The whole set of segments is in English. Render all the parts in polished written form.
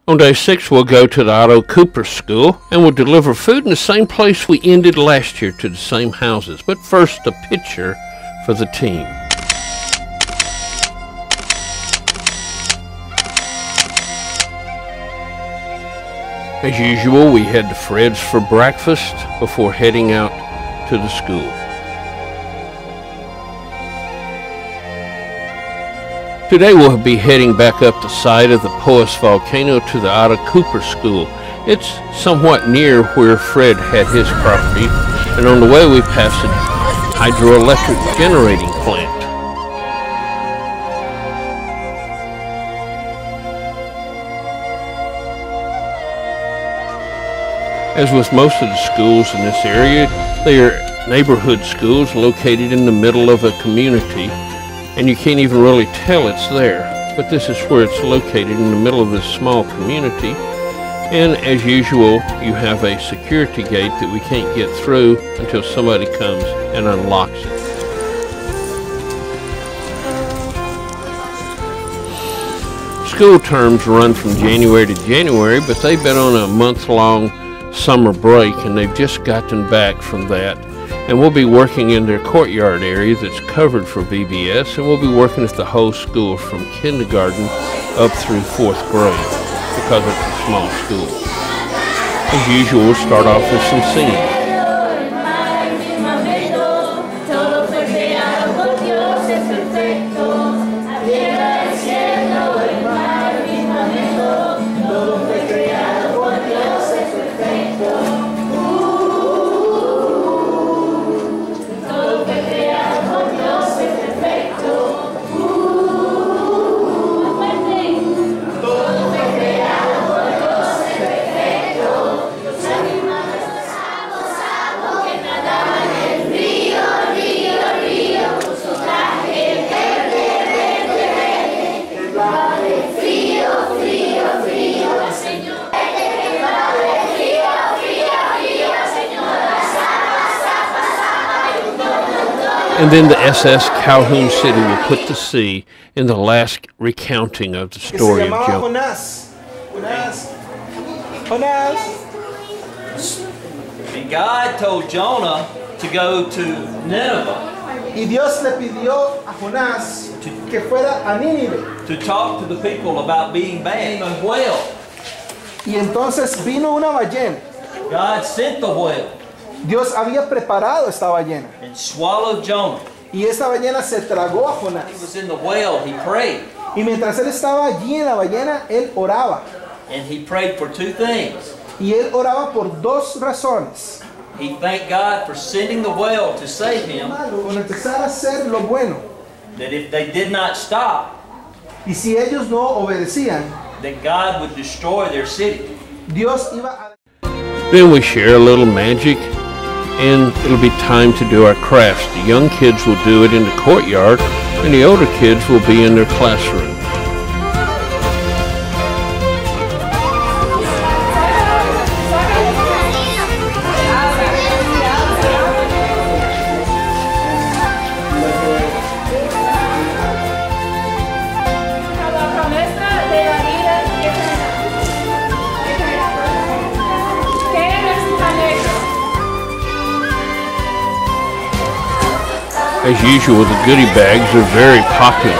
On day 6, we'll go to the Otto Cooper School, and we'll deliver food in the same place we ended last year, to the same houses. But first, a picture for the team. As usual, we head to Fred's for breakfast before heading out to the school. Today we'll be heading back up the side of the Poas volcano to the Otto Cooper School. It's somewhat near where Fred had his property, and on the way we pass a hydroelectric generating plant. As with most of the schools in this area, they are neighborhood schools located in the middle of a community, and you can't even really tell it's there. But this is where it's located, in the middle of this small community. And as usual, you have a security gate that we can't get through until somebody comes and unlocks it. School terms run from January to January, but they've been on a month-long summer break, and they've just gotten back from that. And we'll be working in their courtyard area that's covered for VBS, and we'll be working at the whole school from kindergarten up through 4th grade because it's a small school. As usual, we'll start off with some singing. And then the SS Calhoun City will put to sea in the last recounting of the story of Jonah. And God told Jonah to go to Nineveh. Y Dios le pidió a Jonás que fuera a Nínive. To talk to the people about being bad. A whale. Y entonces vino una ballena. God sent the whale. Dios había preparado esta ballena. And swallowed Jonah. Y esta ballena se tragó a Jonás. He was in the whale, he prayed. Y mientras él estaba allí en la ballena, él oraba. And he prayed for 2 things. Y él oraba por 2 razones. He thanked God for sending the whale to save him. Con empezar a hacer lo bueno. That if they did not stop, y si ellos no obedecían, that God would destroy their city. Dios iba a... Then we share a little magic, and it'll be time to do our crafts. The young kids will do it in the courtyard, and the older kids will be in their classroom. As usual, the goodie bags are very popular.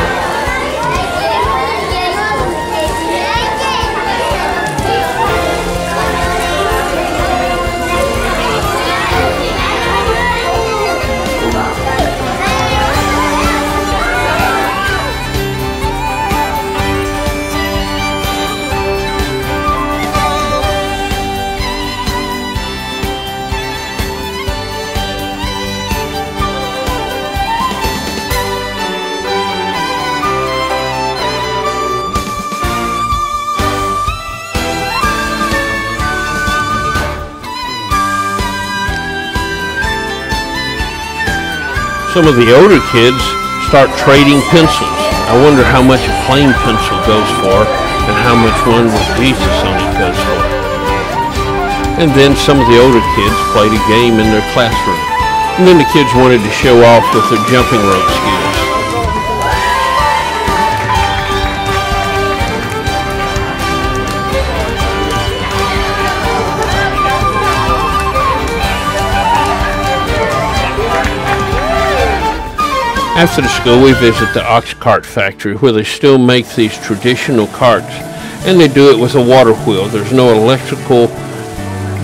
Some of the older kids start trading pencils. I wonder how much a plain pencil goes for and how much one with Jesus on it goes for. And then some of the older kids played a game in their classroom. And then the kids wanted to show off with their jumping rope skills. After the school, we visit the ox cart factory where they still make these traditional carts, and they do it with a water wheel. There's no electrical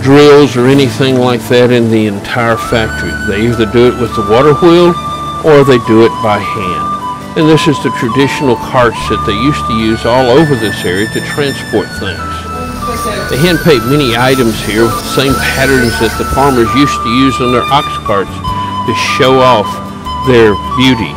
drills or anything like that in the entire factory. They either do it with the water wheel or they do it by hand. And this is the traditional carts that they used to use all over this area to transport things. They hand paint many items here with the same patterns that the farmers used to use on their ox carts to show off their beauty.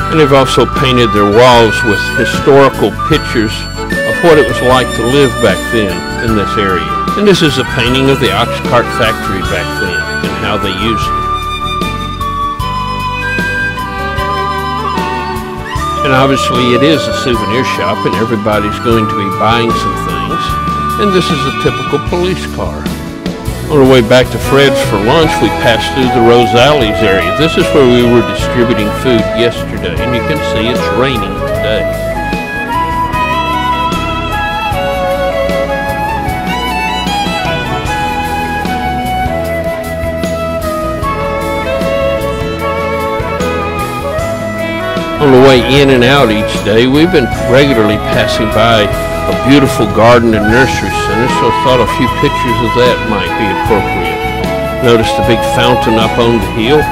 And they've also painted their walls with historical pictures of what it was like to live back then in this area. And this is a painting of the ox cart factory back then and how they used it. And obviously it is a souvenir shop and everybody's going to be buying some things. And this is a typical police car. On our way back to Fred's for lunch, we passed through the Rosales area. This is where we were distributing food yesterday, and you can see it's raining today. On the way in and out each day, we've been regularly passing by a beautiful garden and nursery center, so I thought a few pictures of that might be appropriate. Notice the big fountain up on the hill.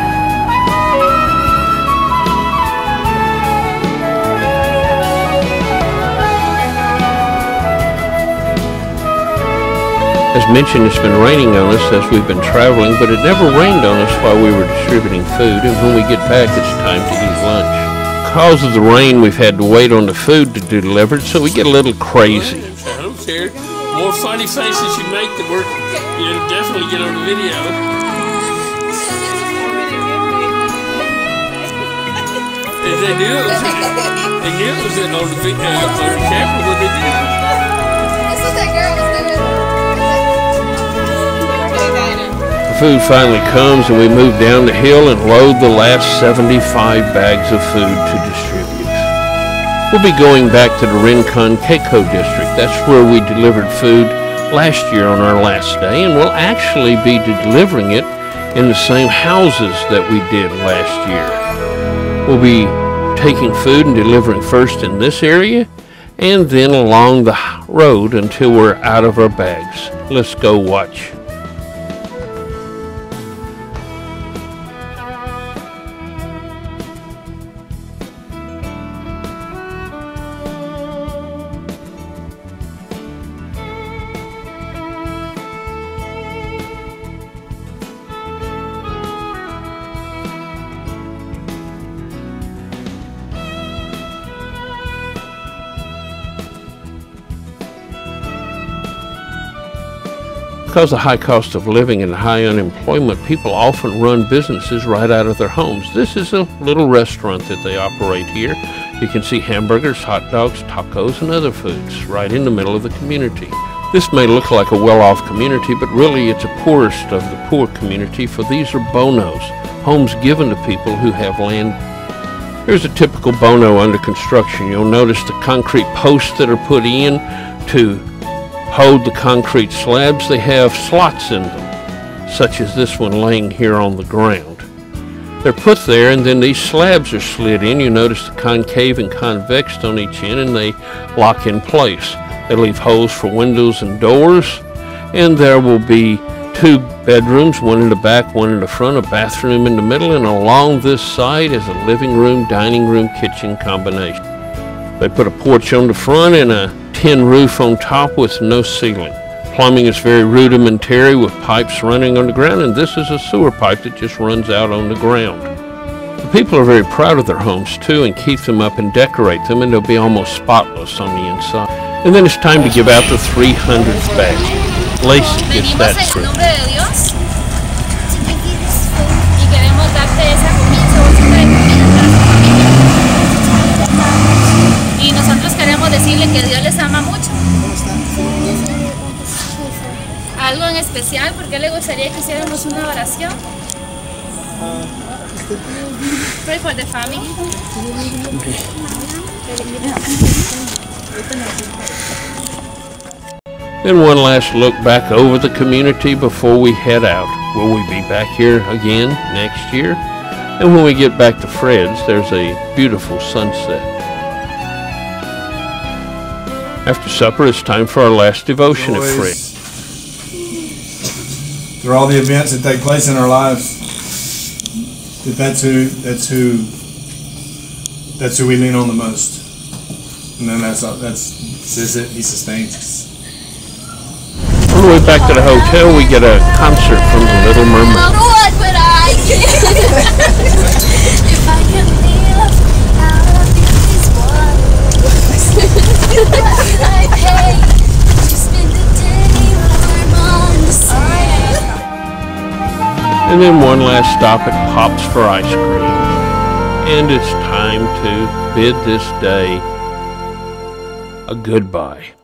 As mentioned, it's been raining on us as we've been traveling, but it never rained on us while we were distributing food, and when we get back, it's time to eat lunch. Because of the rain, we've had to wait on the food to be delivered, so we get a little crazy. I don't care. More funny faces you make, the more you'll definitely get on the video. And they knew it was on the camera when they did it. That's what that girl was doing. The food finally comes and we move down the hill and load the last 75 bags of food to distribute. We'll be going back to the Rincon Keiko district. That's where we delivered food last year on our last day, and we'll actually be delivering it in the same houses that we did last year. We'll be taking food and delivering first in this area and then along the road until we're out of our bags. Let's go watch. Because of the high cost of living and high unemployment, people often run businesses right out of their homes. This is a little restaurant that they operate here. You can see hamburgers, hot dogs, tacos, and other foods right in the middle of the community. This may look like a well-off community, but really it's a poorest of the poor community, for these are bonos, homes given to people who have land. Here's a typical bono under construction. You'll notice the concrete posts that are put in to hold the concrete slabs. They have slots in them, such as this one laying here on the ground. They're put there and then these slabs are slid in. You notice the concave and convex on each end, and they lock in place. They leave holes for windows and doors, and there will be 2 bedrooms, one in the back, one in the front, a bathroom in the middle, and along this side is a living room, dining room, kitchen combination. They put a porch on the front and a tin roof on top with no ceiling. Plumbing is very rudimentary with pipes running on the ground, and this is a sewer pipe that just runs out on the ground. The people are very proud of their homes too and keep them up and decorate them, and they'll be almost spotless on the inside. And then it's time to give out the 300th bag. Lacey gets that fruit. Y nosotros queremos decirle que Dios les ama mucho. Algo en especial, ¿por qué le gustaría que hiciéramos una oración? Pray for the family. Then one last look back over the community before we head out. Will we be back here again next year? And when we get back to Fred's, there's a beautiful sunset. After supper, it's time for our last devotion at Fred's. Through all the events that take place in our lives, that's who we lean on the most. And then that's it. He sustains us. On the way back to the hotel, we get a concert from the Little Mermaid. What would I give if I could live out of these waters? What would I pay to spend a day warm on the sand? And then one last stop at Pop's for ice cream. And it's time to bid this day a goodbye.